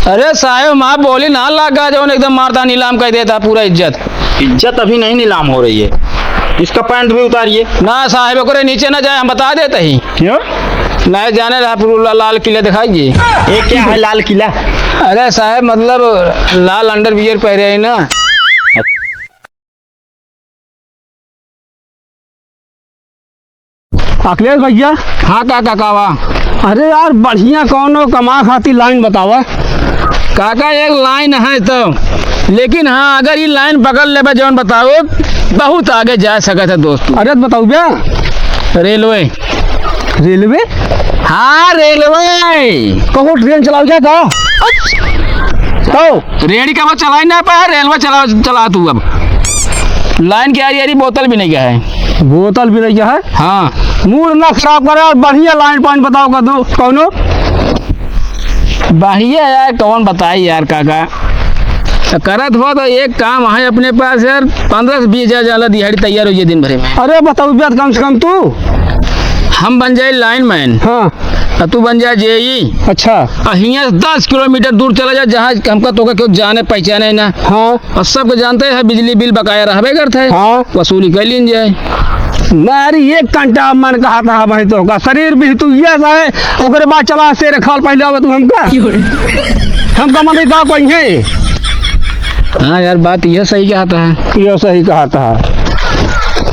अरे साहब माँ बोली ना लगा जो एकदम मारता नीलाम कर देता पूरा इज्जत। इज्जत अभी नहीं नीलाम हो रही है, इसका पैंट भी उतारिए। ना साहब को नीचे ना जाए, हम बता देते ही। क्यों? नहीं जाने रहा, लाल किला दिखाइए। ये क्या है लाल किला? अरे साहब मतलब लाल अंडरवियर पहरे है ना। अखिलेश भैया। हाँ काका कावा। अरे यार बढ़िया कौनो कमा खाती लाइन बतावा। काका एक लाइन है तो, लेकिन हाँ अगर ये लाइन पकड़ ले जौन बताओ बहुत आगे जा सकता है दोस्त। अरे बताऊ भैया। रेलवे। रेलवे? हाँ रेलवे। कहो ट्रेन चलाओ क्या था? तो रेडी का वो चला ही ना पाया, रेलवे चला तू। अब लाइन की यारी बोतल भी नहीं गया है। बोतल भी नहीं गया है? हाँ। मूड ना खराब करे और बढ़िया लाइन पॉइंट बताओ का दो कौनो। बढ़िया यार कौन बताई यार काका। करत हो तो एक काम है अपने पास यार, 15 से 20 हजार जाला दिहाड़ी तैयार हो जाए दिन भर में। अरे बताओ भैया कम से कम तू। हम बन जाए लाइन मैन। हाँ। और तू बन जाए जेई। अच्छा। यहाँ 10 किलोमीटर दूर चला जा जहाँ हमका तो क्यों जाने पहचाने ना। हाँ। और सबको जानते हैं बिजली बिल बकाया रहबे करते है। हाँ। वसूली कर लीन जाए। मेरी एक घंटा मन कहा था भाई तो का शरीर भी तू ये है ओकरे बाद चला से रखाल पहले आवे तू हमका मन का कोई है। हाँ यार बात यह सही कहता है। ये सही कहा था।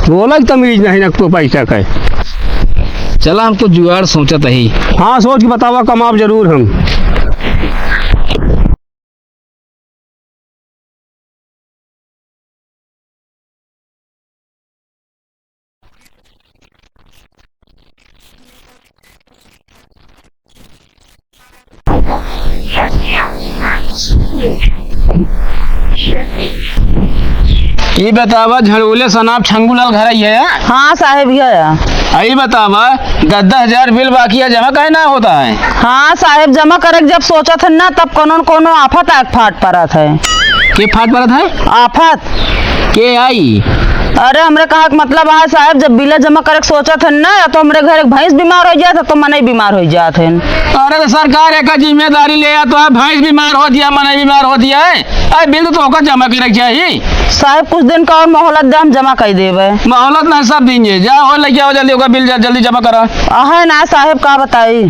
बोला तमीज नहीं ना तो पैसा का। चला हम तो जुगाड़ सोचत ही। हाँ सोच के बतावा कमाब जरूर हम। ये बतावा झड़ूले सनाब छंगूलाल घर आई है। हाँ साहेब भैया। आई बतावा 10,000 बिल बाकी है, जमा कहीं ना होता है। हाँ साहेब जमा करे जब सोचा था ना तब कोनो कोनो आफत आग फाट पड़ा था। के फाट पड़ा था? आफत के आई? अरे हमरे कहा मतलब है साहब जब बिल जमा करे सोचा था ना तो हमरे घर एक भैंस बीमार हो जाता तो मन बीमार हो जाते हैं। अरे तो सरकार एक जिम्मेदारी ले तो है, भैंस बीमार हो दिया मन बीमार हो दिया है। अरे बिल तो होकर जमा करे चाहिए साहब। कुछ दिन का और मोहलत दे हम जमा कर देवे। मोहलत ना सब देंगे, जा हो लेके आओ जल्दी होगा बिल जल्दी जमा करा। है ना साहब का बताई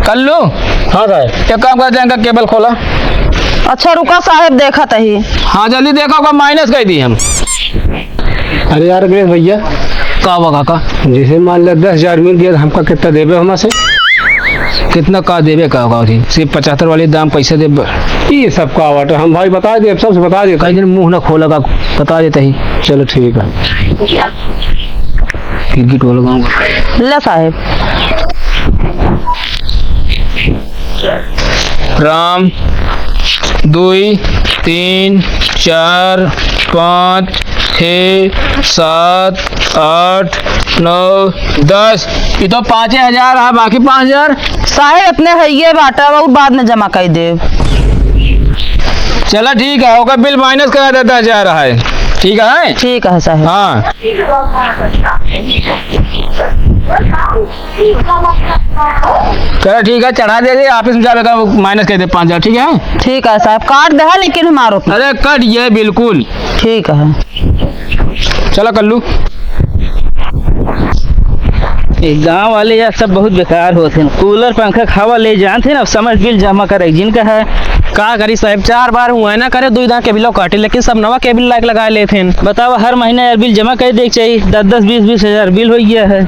कर लो। हाँ साहब एक काम कर जाएगा केबल खोला। अच्छा रुका साहब देखा तही। हाँ जल्दी देखा होगा माइनस कर दी हम। अरे यार अखिलेश भैया का हुआ काका? जैसे मान लिया 10,000 मिल गया हमका कितना देवे हमारे से? कितना का देवे का होगा? सिर्फ 75 वाले दाम पैसे दे। ये सब का वाट हम भाई बता दे सबसे बता दे कहीं मुंह ना खोला का बता देता ही। चलो ठीक है। गिट वो लगाऊंगा। ले साहब। राम 2 3 4 5 6 7 8 9 10। ये तो 5,000 है, बाकी 5,000 साहब अपने है ये बाटा वो बाद में जमा कर दे। चला ठीक है होगा, बिल माइनस करा देता 10,000 है। ठीक है। ठीक है साहब। हाँ चलो ठीक है, चढ़ा दे दे ऑफिस में जाएगा माइनस कर दे 5,000। ठीक है। ठीक है साहब काट दे लेकिन हमारो। अरे कट ये बिल्कुल ठीक है। चलो कर लू। गांव वाले यार सब बहुत बेकार होते हैं। कूलर पंखा खावा ले जानते ना, समझ बिल जमा करे जिनका है का करी साहब। 4 बार हुआ है ना करे 2 दां केबिल काटे, लेकिन सब नवा केबिल लाइक लगा लेते हैं। बताओ हर महीने यार बिल जमा कर देख चाहिए। 10 20 हजार बिल हो गया है।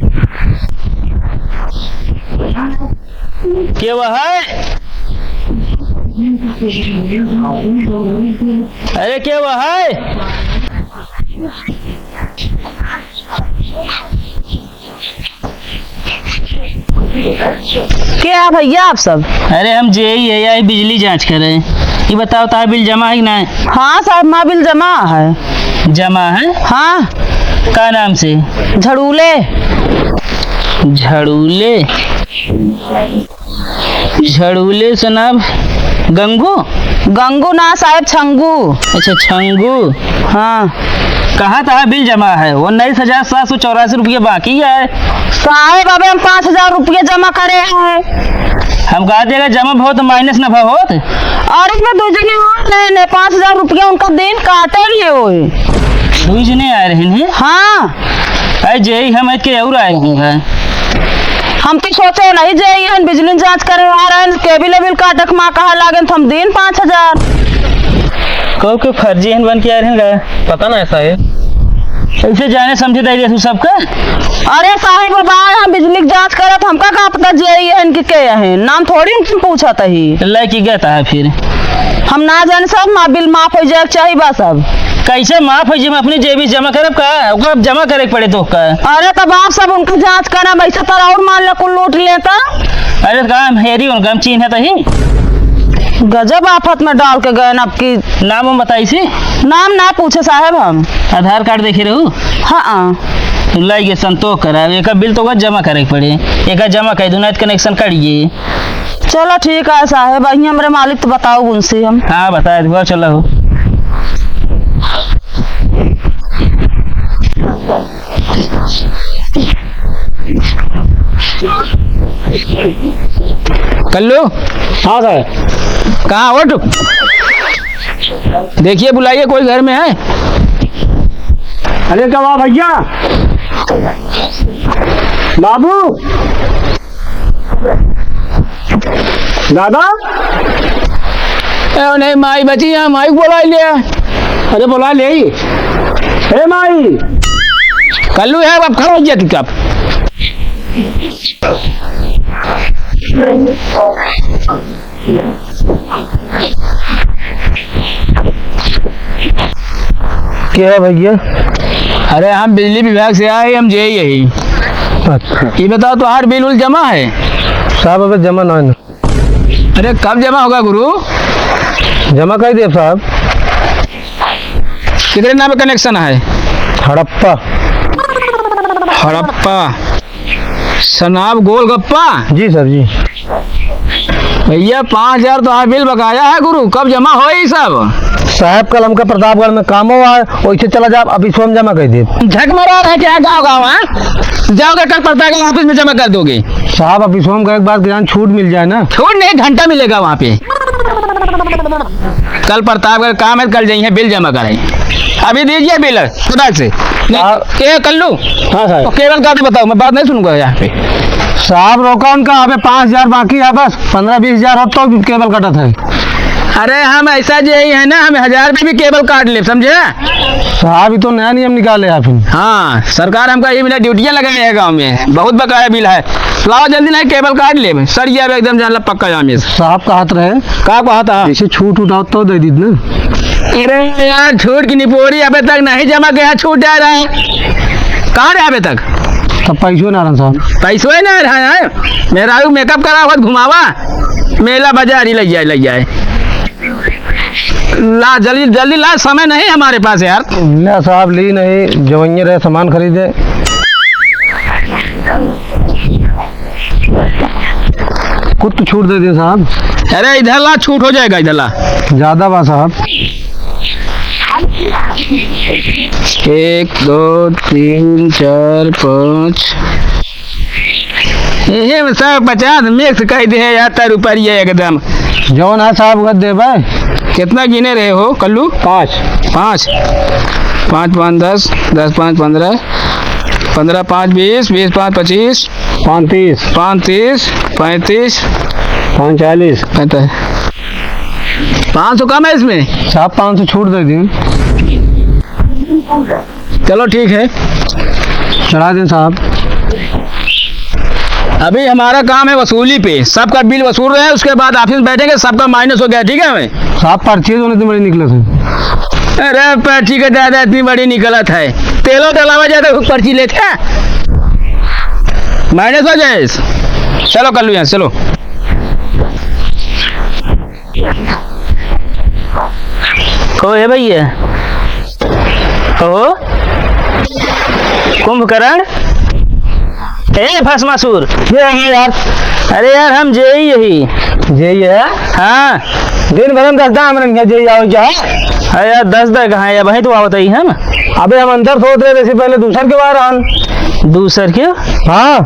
क्या वह है? अरे क्या वह है? क्या है भैया आप सब? अरे हम जेई बिजली जांच कर रहे हैं। ये बताओ तार बिल जमा है कि नहीं? हाँ साहब माँ बिल जमा है। जमा है? हाँ। का नाम से? झड़ूले। झड़ूले? झड़ूले जनाब गंगू? गंगू ना साहब छंगू। अच्छा छंगू। हाँ। कहाँ था बिल जमा है? 19,784 रुपये बाकी है साहब। अबे हम 5,000 रुपये जमा करे हैं। हम कहा देगा जमा बहुत माइनस नफा होत। और तारीख में 2 जने ने 5,000 रुपया उनका दिन काटे लिए हो। दू जने आए रहे हैं। हाँ अरे जय हम के और आए हैं। हम तो सोचे नहीं जाइए बिजली जांच करे आ रहे हैं केबिल वेबिल काटक माँ कहा लागे तो हम दिन 5,000। कब के फर्जी हैं बन के आए हैं। पता ना ऐसा है। ऐसे जाने समझे दे तू सबका। अरे साहिब बाबा हम बिजली की जांच करे तो हमका कहा पता जाइए इनके के है नाम थोड़ी उनसे पूछा था ही लड़की गया है फिर हम ना जाने सब बिल माफ हो जाए चाहिए बा सब। कैसे माफ हो जी अपनी जेबी जमा करब का ओकरा जमा करे के पड़े तो का। अरे तब आप सब उनका जांच करा वैसे तो और मान लो कुल लूट लेता। अरे काम हेरी उनका हम चिन्ह है ही गजब आफत में डाल के गए अब की। नाम बताई सी नाम ना पूछे साहब हम। आधार कार्ड देखे रहू। हाँ लाइए संतोष करा एक बिल तो जमा करे के पड़े एक जमा कर दूँ कनेक्शन करिए। चलो ठीक है साहब अही हमारे मालिक तो बताओ उनसे हम। हाँ बताया दुआ चलो हो। कल्लू हाँ सर। कहाँ उठ देखिए बुलाइए कोई घर में है। अरे क्या हुआ भैया बाबू दादा नहीं माई बची यहाँ माई बुला लिया। अरे बुला ले हे माई कल्लू है अब खड़ा हो गया कब। क्या है भैया। अरे हम बिजली विभाग से आए हम जे यही अच्छा ये बताओ तो हर बिल उल जमा है साहब अबे जमा ना है। अरे कब जमा होगा गुरु। जमा कर दिए साहब। कितने नाम पे कनेक्शन है। हड़प्पा हड़प्पा सनाब गोलगप्पा। जी सर जी। भैया 5,000 तो बिल बकाया है गुरु कब जमा हो ये सब। साहब कल हमका प्रतापगढ़ में काम हुआ है वैसे चला जा अभी स्वयं जमा कर दिए। झक मारा है क्या गाँव गाँव है जाओगे कल प्रतापगढ़ ऑफिस में जमा कर दोगे। साहब अभी स्वयं का एक बार ज्ञान छूट मिल जाए ना। छूट नहीं घंटा मिलेगा वहाँ पे। कल प्रतापगढ़ काम है कल जाइए बिल जमा करें अभी दीजिए बिल खुदा से। कल्लू हाँ सर। तो केवल का बताओ मैं बात नहीं सुनूंगा यहाँ पे। साहब रोका उनका अबे 5,000 बाकी है बस 15-20 हजार हो तो केबल कटत है। अरे हम ऐसा जो है ना हमें 1,000 रुपये भी केबल काट ले समझे। साहब ये तो नया नियम निकाले हैं फिर। हाँ सरकार हमका ये मिला ड्यूटियाँ लगाई है गाँव में बहुत बकाया बिल है। लाओ जल्दी नहीं केबल काट ले सर ये एकदम जान ला पक्का जाम। साहब का हाथ रहे का कहा था जैसे छूट उठाओ तो दे दी ना। अरे यार छूट की निपोरी अबे तक नहीं जमा किया छूट आ रहा है कहाँ रहे अबे तक। तब पैसों ना रहा साहब। पैसों ही नहीं रहा है मेरा मेकअप करा हुआ घुमावा मेला बाजार ही लग जाए ला जल्दी जल्दी ला समय नहीं हमारे पास यार। ना साहब ली नहीं जवैये रहे सामान खरीदे। कुछ तो छूट दे दिए साहब। अरे इधर ला छूट हो जाएगा इधर ला ज्यादा बा साहब। 1 2 3 4 5 ये में सब 50 मिक्स कर दे यार तर ऊपर ये एकदम जौन है साहब गद दे भाई। कितना गिने रहे हो कल्लू। 5 5 5 5 10 10 5 15 15 5 20 20 5 25 35 35 35 45 500 कम है इसमें साहब 500 छूट दे दी। चलो ठीक है चढ़ा दें साहब। अभी हमारा काम है वसूली पे सबका बिल वसूल रहे हैं उसके बाद ऑफिस में बैठेंगे सबका माइनस हो गया ठीक है हमें। साहब पर्ची होने तो बड़ी निकले थे। अरे पर्ची का दादा इतनी बड़ी निकलत है तेलों के अलावा ज्यादा पर्ची लेते हैं माइनस हो जाए। चलो कल्लू यहाँ चलो। को है भैया ओ कुंभकर्ण ए भस्मासुर ये है यार। अरे यार हम जे यही यही है। हाँ दिन भर में 10 दाम रंग जे आओ क्या है। अरे यार 10 दे कहाँ है वही तो आवत ही हम। अबे हम अंदर सोच रहे थे पहले दूसर के बाहर आन। दूसर क्यों हाँ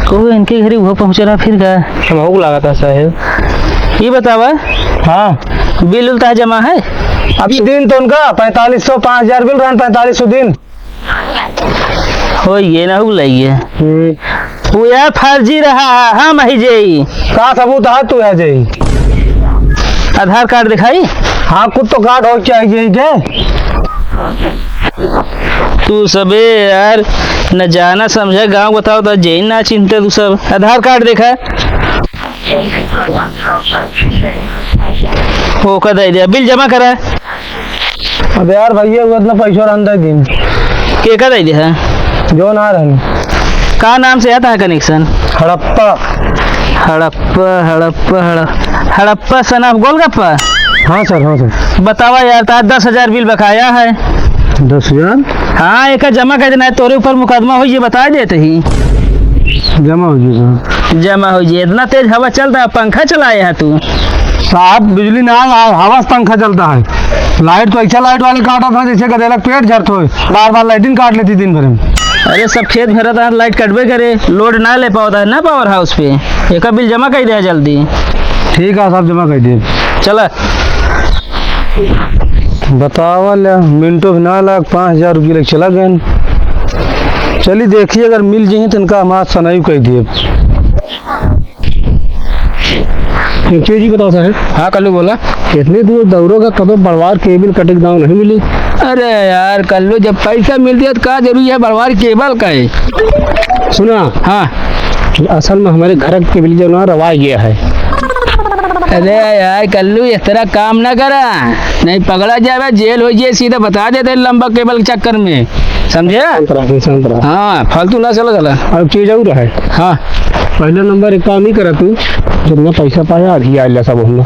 को इनके घर वो पहुँचना फिर का हम लगा था साहब। ये बतावा हाँ बिल उलता जमा है? अभी दिन तो उनका 4500 5000 बिल रहा 4500 दिन। हो ये ना बुलाइए वो यार फर्जी रहा है। हाँ मही जी का सबूत है तू है जी? आधार कार्ड दिखाई? हाँ कुछ तो कार्ड हो चाहिए के। तू सबे यार न जाना समझा गांव बताओ तो जैन ना चिंते तू सब। आधार कार्ड देखा हो का दे दिया बिल जमा करा। अब यार भैया उतना पैसा रंदा दिन के का दे दिया जो ना रहने का नाम से आता है कनेक्शन? हड़प्पा हड़प्पा सना गोलगप्पा। हाँ सर बतावा यार तार 10,000 बिल बकाया है। 10,000 हाँ एक जमा कर देना है तोरे ऊपर मुकदमा हो ये बता देते ही जमा हो जाएगा। जमा हो जाए। इतना तेज हवा चलता है पंखा चलाए है तू? साहब बिजली ना हवा से पंखा चलता है। लाइट तो ऐसा लाइट वाले काटा था जैसे गदेलक पेट झरत हो बार बार लाइटिंग काट लेती दिन भर में। अरे सब खेत भरा था लाइट कटबे करे लोड ना ले पाता है ना पावर हाउस पे। एक बिल जमा कर दिया जल्दी। ठीक है साहब जमा कर दिए। चला बतावल मिनटों भी ना लग 5000 रुपये लग चला गए। चलिए देखिए अगर मिल जाए तो इनका हमारा सनाई कह दिए। जी बताओ साहब। हाँ कल्लू बोला। कितनी दूर दौड़ोगा कब बड़वार केबल कटे दाव नहीं मिली? अरे यार कल्लू जब पैसा मिल दिया तो क्या जरूरी है बड़वार केबल का है। सुना हाँ असल में हमारे घर के बिल जो ना रवा गया है। अरे यार कल्लू इस तरह काम ना करा नहीं पकड़ा जाए जेल हो जाए सीधा बता देते लंबा केबल के चक्कर में समझे। हाँ फालतू ना चला। अब चीज और है। हाँ पहले नंबर एक काम ही करा तू जितना पैसा पाया अधिया आया सब हम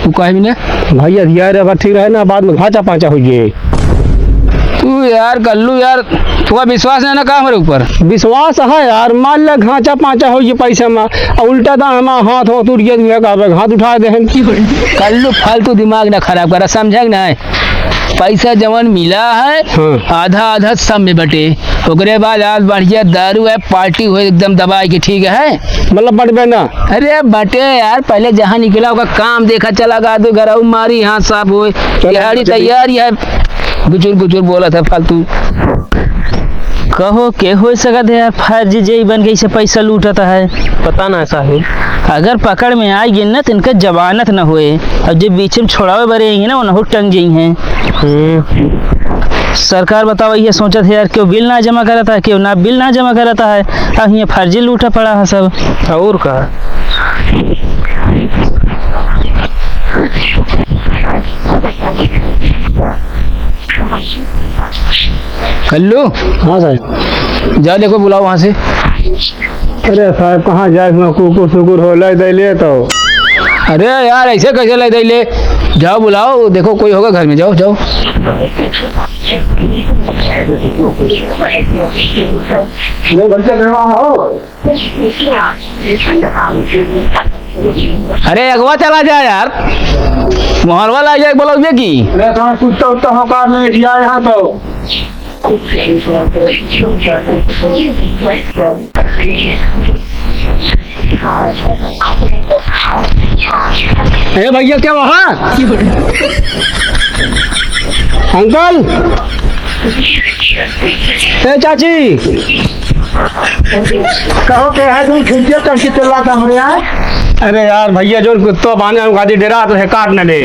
तू कह भी ना भाई अधिया रहा ठीक रहे ना बाद में घाचा पाचा हो जाए। तू यार कल्लू यार तुआ विश्वास नहीं ना का हमारे ऊपर? विश्वास है यार मान ल घाचा पाचा हो पैसा में उल्टा दाम हाथ हो टूट गया हाथ उठा दे। कल्लू फालतू दिमाग ना खराब करा समझा ना। पैसा जवन मिला है हाँ। आधा आधा सब में बटे ओकरे बाद आज बढ़िया दारू है पार्टी हो एकदम दबाई की ठीक है मतलब बटबे ना। अरे बटे यार पहले जहाँ निकला होगा काम देखा चला गा दो घर मारी हाथ साफ हो दिहाड़ी तैयारी है। गुचुर बोला था फालतू। कहो के हो सकता है फर्जी जई बन के इसे पैसा लूटता है? पता ना साहिब अगर पकड़ में आ गई ना तो इनका जमानत न होए और जो बीच में छोड़ावे बरे ना वो टंग गई हैं। सरकार बताओ ये सोचा था यार क्यों बिल ना जमा कराता है क्यों ना बिल ना जमा कराता है। अब ये फर्जी लूटा पड़ा है सब और का। कल्लू हाँ साहब जा देखो बुलाओ वहाँ से। अरे साहब कहाँ जाए कुकुर सुकुर हो ले तो। अरे यार ऐसे कैसे ले ले जाओ बुलाओ देखो कोई होगा घर में। जाओ जाओ अरे अगवा चला जा यार मोहरवा ला जाए बोलो की। कुत्ता उत्ता होकार नहीं दिया यहाँ तो। ए भैया क्या वहाँ अंकल ए चाची कहो के है तुम खिंचे टंकी चिल्लाता हमारे यहाँ। अरे यार भैया जो कुत्तो बाने हम खाती डेरा तो है काट न दे।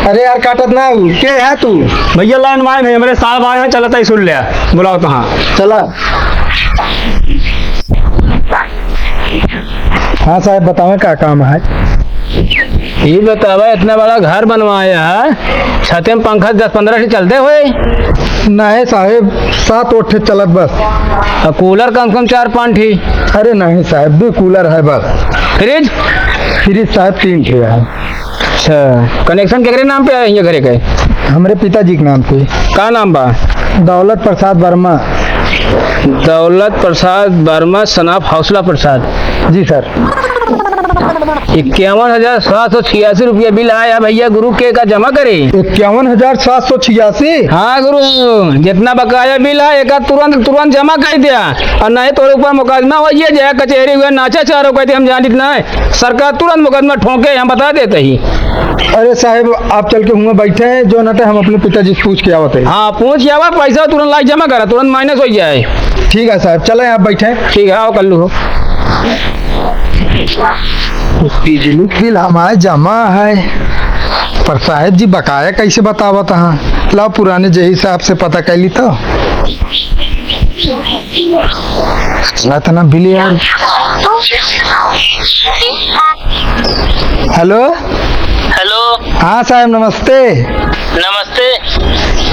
अरे यार काटत ना के है तू? भैया लाइन वाइन है मेरे साहब आए हैं चलता ही सुन लिया बुलाओ तो। हाँ चला। हाँ साहब बताओ क्या काम है? ये बतावा इतना बड़ा घर बनवाया है छते में पंखा 10-15 से चलते हुए? नहीं साहब 7-8 चलत बस। और कूलर कम से कम 4-5 थी। अरे नहीं साहब 2 कूलर है बस। फ्रिज साहब 3 थे। अच्छा कनेक्शन केकरे नाम पे है ये घरे के? हमारे पिताजी के नाम पे। का नाम बा? दौलत प्रसाद वर्मा। दौलत प्रसाद वर्मा सनाफ हौसला प्रसाद। जी सर। 51,786 रुपया बिल आया भैया गुरु के का जमा करे। 51,786। हाँ गुरु, जितना बकाया बिल है एक तुरंत जमा कर दिया, और नहीं तो ऊपर मुकदमा हो जाए, कचहरी हुए नाचा चारों कहते हम जान इतना है, सरकार तुरंत मुकदमा ठोके हम बता देते ही। अरे साहब आप चल के हुआ बैठे हैं जो नटे हम अपने पिताजी से पूछ के आवत है। हाँ पूछ आवा, पैसा तुरंत लाइक जमा करा, तुरंत माइनस हो जाए। ठीक है साहब, चले आप बैठे। ठीक है आओ कल्लू हो। बिजली बिल हमारे जमा है, पर साहब जी बकाया कैसे बतावत हाँ? लाओ पुराने जे हिसाब से पता कैली तो इतना बिल यार। Hello hello. हाँ साहब नमस्ते। नमस्ते।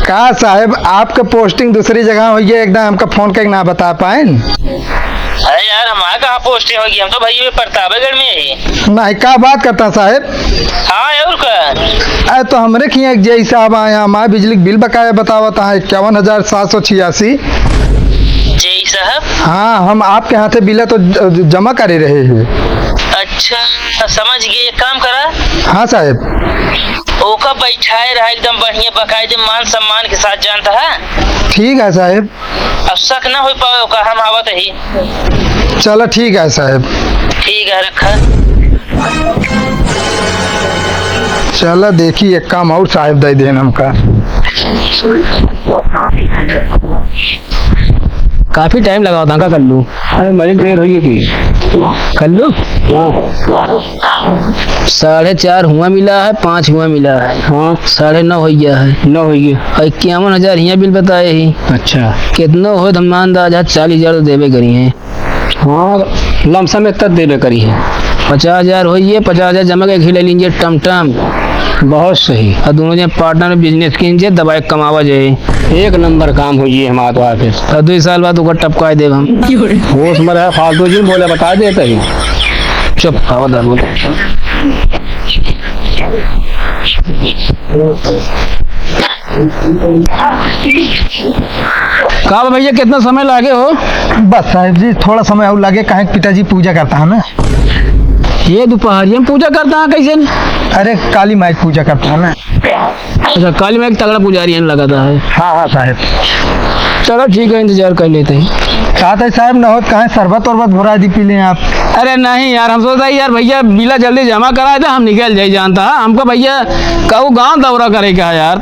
कहा साहब आपका पोस्टिंग दूसरी जगह हुई है, एकदम हमका फोन करके ना बता पाए। अरे यार हमारा कहाँ पोस्टिंग होगी, हम तो भाई ये प्रतापगढ़ में ही। नहीं क्या बात करता साहब? हाँ और का अरे तो हमरे खिया जे हिसाब आया हमारे बिजली बिल बकाया बतावत है 51,786। जय साहब। हाँ हम आपके हाथे बिल तो जमा करे रहे हैं। अच्छा समझ गए, एक काम करा। हाँ साहब। ओका बैठाए रहा एकदम बढ़िया बकायदे मान सम्मान के साथ, जानता है। ठीक है साहब। अब शक ना हो पाए ओका, हम आवत ही। चलो ठीक है साहब। ठीक है रखा। चलो देखिए एक काम और साहब दे देना हमका। काफी टाइम लगा होता का कल्लू। अरे मजे देर हुई की कल्लू। 4.5 हुआ मिला है, 5 हुआ मिला है। हाँ 9.5 हो गया है। 9 हो गया। 51,000 यहाँ बिल बताए ही। अच्छा कितना हो हम अंदाजा 40,000 तो देवे करी है। हाँ लमसम में तक देवे करी है। 50,000 हो गए, 50,000 जमा के खिले लीजिए टम। बहुत सही। और दोनों जन पार्टनर में बिजनेस कीजिए, दवाई कमावा जाए। एक नंबर काम हो ये हमारा तो ऑफिस। और 2 साल बाद ऊपर टपका देव हम। होश में रहा, फालतू जी बोले बता देते ही। चुप हवादार बोले। कहा भैया कितना समय लागे हो? बस साहब जी थोड़ा समय और लगे, कहे पिताजी पूजा करता है ना। ये दोपहरिया में पूजा करता है कैसे? अरे काली माई पूजा करता है ना। अच्छा काली माई तगड़ा पुजारी लगाता है। हाँ हाँ साहब। चलो ठीक है इंतजार कर लेते हैं। चाहते है साहब न हो कहे शरबत वरबत भरा दी पी लें आप। अरे नहीं यार, हम सोचते यार भैया बिला जल्दी जमा कराए था हम निकल जाए, जानता है हमको भैया कहूँ गाँव दौरा करेगा यार।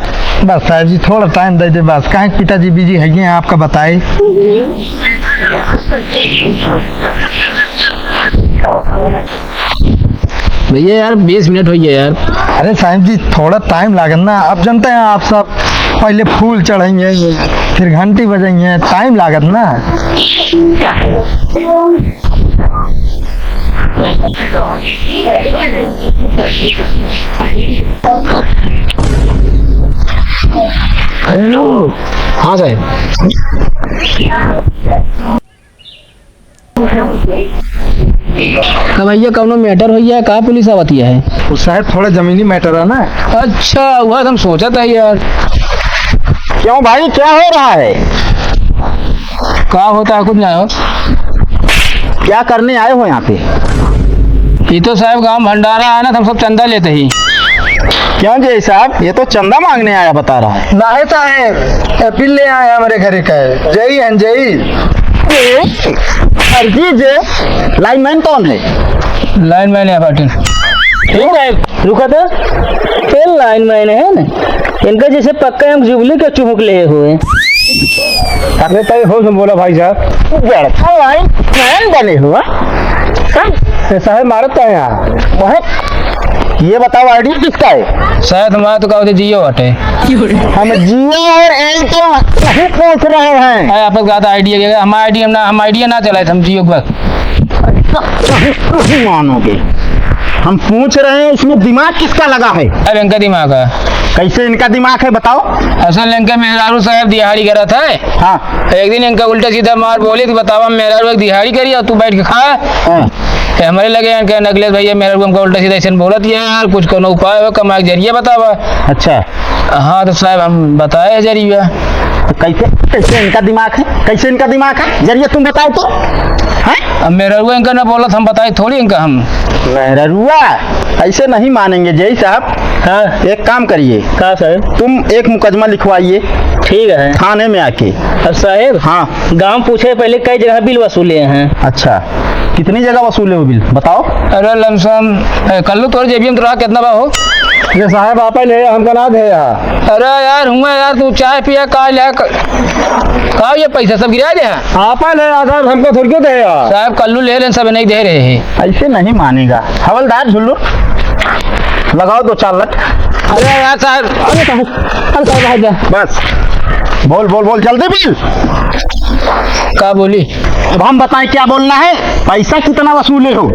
बस साहब जी थोड़ा टाइम दे दे बस, कहे पिताजी बिजी है आपका बताए। भैया यार 20 मिनट हो गया यार। अरे साहब जी थोड़ा टाइम लागत ना, आप जानते हैं आप सब पहले फूल चढ़ेंगे फिर घंटी बजेंगे, टाइम लागत ना। हेलो। हाँ साहब। भैया कौनो मैटर हो गया, कहाँ पुलिस आवती है? वो साहब थोड़ा जमीनी मैटर है ना। अच्छा वह हम सोचा था यार। क्यों भाई क्या हो रहा है? क्या होता है कुछ नहीं हो। क्या करने आए हो यहाँ पे? ये तो साहब गांव भंडारा है ना, हम सब चंदा लेते ही। क्यों जी साहब ये तो चंदा मांगने आया बता रहा है। ना है साहब बिल ले आया हमारे घर का है। जय है जय। अर्जी लाइनमैन कौन है? लाइनमैन है पाटिल। ठीक है रुका तो फिर लाइनमैन है ना, इनका जैसे पक्का हम जुबली के चुमुक ले हुए। अरे तय हो बोला भाई साहब लाइनमैन बने हुआ साहब मारता है यहाँ। ये बताओ आईडी किसका है? शायद हमारा तो कहा जियो हटे। हम जियो और एयरटेल नहीं पूछ रहे हैं। आपस बात आइडिया हम आइडिया ना चलाए हम जियो बस। नहीं मानोगे, हम पूछ रहे हैं इसमें दिमाग किसका लगा है? अब इनका दिमाग है। कैसे इनका दिमाग है बताओ? असल इनका मेहरारू साहब दिहाड़ी करा था। हाँ एक दिन इनका उल्टा सीधा मार बोली तो बतावा मेहरारू एक दिहाड़ी करी और तू बैठ के खा। हाँ हमारे लगे इनके नकलेश भैया मेहरारू हमको उल्टा सीधा ऐसे बोलत यार, कुछ कोनो उपाय हो कमाए के जरिए बतावा। अच्छा हाँ तो साहब हम बताए जरिए। तो कैसे कैसे इनका दिमाग है? कैसे इनका दिमाग है जरिए तुम बताओ तो। अब मेरा रुआ इनका ना बोला हम बताए थोड़ी इनका हम। मेहरुआ ऐसे नहीं मानेंगे जय साहब। हाँ एक काम करिए, का साहब? तुम एक मुकदमा लिखवाइए ठीक है। थाने में आके। अब साहब हाँ गांव पूछे पहले कई जगह बिल वसूले हैं। अच्छा, कितनी जगह वसूले हो बिल बताओ। अरे लमसम कल्लू तोड़ जेबी में तो रहा कितना बा हो? ये साहब आप ले हमका ना दे यार। अरे यार हुआ यार तू चाय पिया का ले का ये पैसा सब गिरा दे आप ले साहब, हमको थोड़ी क्यों दे यार। साहब कल्लू ले लें सब नहीं दे रहे हैं। ऐसे नहीं मानेगा। हवलदार झुल्लू लगाओ 2-4 लट। अरे यार साहब अरे साहब बस बोल बोल बोल जल्दी बिल। का बोली? अब हम बताएं क्या बोलना है। पैसा कितना वसूले हो?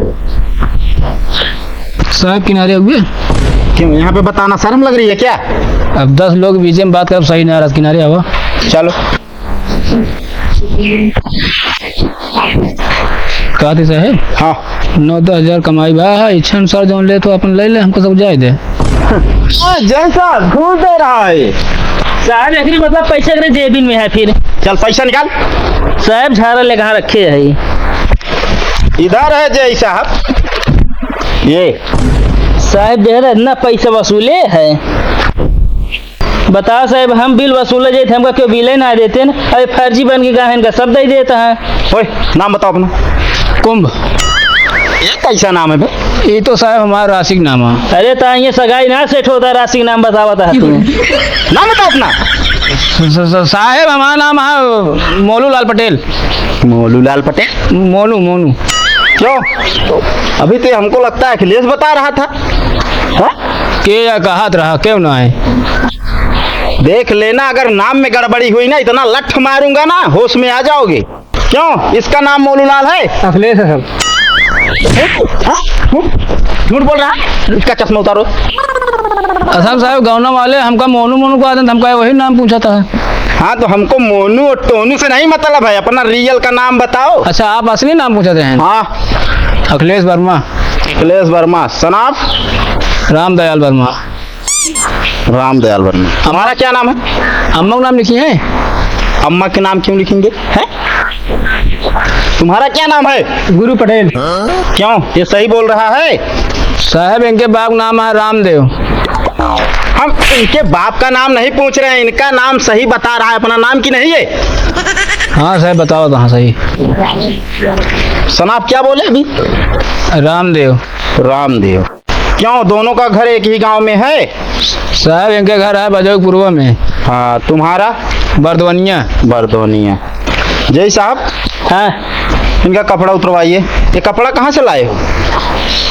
साहब किनारे हुए। क्यों यहाँ पे बताना शर्म लग रही है क्या? अब 10 लोग बीच में बात कर सही नाराज किनारे आवा। चलो का थी साहब? हाँ 9-10 हजार कमाई बा है, इच्छा अनुसार जो ले तो अपन ले ले, हमको सब जाए दे। जैसा घूर दे रहा है। साहब एकरी मतलब पैसा करे जेबिन में है फिर। चल पैसा निकाल। साहब झाड़ा ले कहाँ रखे है? इधर है जय साहब। ये साहब जो है इतना पैसा वसूले है। बताओ साहब, हम बिल वसूले जाते हमका क्यों बिल ना देते न? अरे फर्जी बन के कहा इनका सब दे देता है। ओए नाम बताओ अपना। कुंभ। ये कैसा नाम है बे? ये तो साहब हमारा राशिक नाम है। अरे ता ये सगाई ना सेट होता, राशि का नाम बतावा था तुम्हें। नाम बताओ अपना। साहब हमारा नाम है मोलू लाल पटेल। मोलू लाल पटेल। मोनू मोनू। क्यों? अभी तो हमको लगता है अखिलेश बता रहा था। हाँ? के या कहत रहा क्यों ना है? देख लेना, अगर नाम में गड़बड़ी हुई ना इतना लठ मारूंगा ना होश में आ जाओगे। क्यों? इसका नाम मोलू लाल है। अखिलेश है सब। झूठ बोल रहा है। इसका चश्मा उतारो। असम साहब गौना वाले हमका मोनू मोनू को आदत, हमका वही नाम पूछा था। हाँ तो हमको मोनू और टोनू से नहीं मतलब है, अपना रियल का नाम बताओ। अच्छा आप असली नाम पूछते हैं? हाँ अखिलेश वर्मा। अखिलेश वर्मा। सनाफ? रामदयाल वर्मा। रामदयाल वर्मा। हमारा क्या नाम है? अम्मा का नाम लिखी है। अम्मा के नाम क्यों लिखेंगे? है? तुम्हारा क्या नाम है? गुरु पटेल। क्यों? ये सही बोल रहा है। साहब इनके बाप का नाम है रामदेव। हम इनके बाप का नाम नहीं पूछ रहे हैं, इनका नाम सही बता रहा है। अपना नाम की नहीं है। हाँ साहब बताओ तो। हाँ सही। सनाफ क्या बोले अभी? रामदेव। रामदेव। क्यों? दोनों का घर एक ही गांव में है? साहब इनके घर है बजौपुरवा में। हाँ तुम्हारा? बरदवनिया। बरदोनिया। जय साहब। हाँ इनका कपड़ा उतरवाइए। ये कपड़ा कहाँ से लाए हो?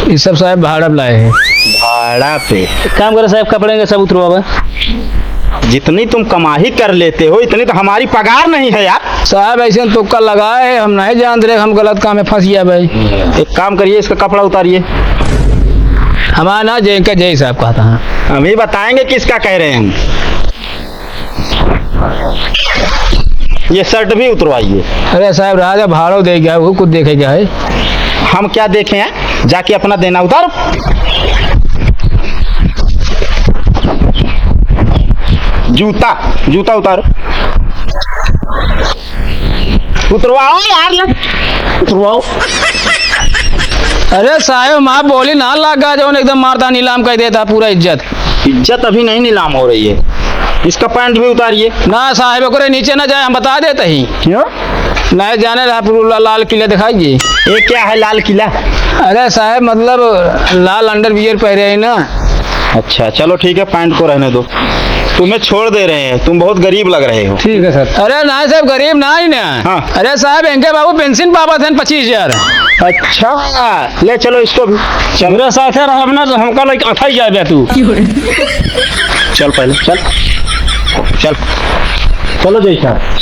ये सब साहब भाड़ा पे लाए हैं। भाड़ा पे? काम करो साहब, कपड़े के सब उतरवा। जितनी तुम कमाई कर लेते हो इतनी तो हमारी पगार नहीं है यार। साहब ऐसे तुक्का लगाए हम नहीं जान रहे, हम गलत काम में फंस गया भाई। एक काम करिए, इसका कपड़ा उतारिए। हमारा ना जय का जय साहब कहता है। अभी बताएंगे किसका कह रहे हैं हम। ये शर्ट भी उतरवाइए। अरे साहब राजा भाड़ो दे गया, वो कुछ देखेगा है। हम क्या देखे हैं? जाके अपना देना उतारो। जूता जूता उतारो। उतरवाओ यार, उतरवाओ। अरे साहब माँ बोली ना लगा जो एकदम मारता नीलाम कर देता पूरा इज्जत। इज्जत अभी नहीं नीलाम हो रही है। इसका पैंट भी उतारिए। ना साहब को नीचे ना जाए, हम बता देते ही। क्यों? नहीं जाने रहा पूरा लाल किला दिखाइए। ये क्या है लाल किला? अरे साहब मतलब लाल अंडरवियर पहने है ना। अच्छा चलो ठीक है, पैंट को रहने दो। तुम्हें छोड़ दे रहे हैं, तुम बहुत गरीब लग रहे हो। ठीक है सर। अरे ना साहब गरीब ना ही ना। हाँ। अरे साहब इनके बाबू पेंशन पापा थे 25,000। अच्छा ले चलो इसको भी। चल मेरे साथ है रहब ना तो हमका लाइक अथाई जाए तू। चल पहले चल चल। चलो जय साहब।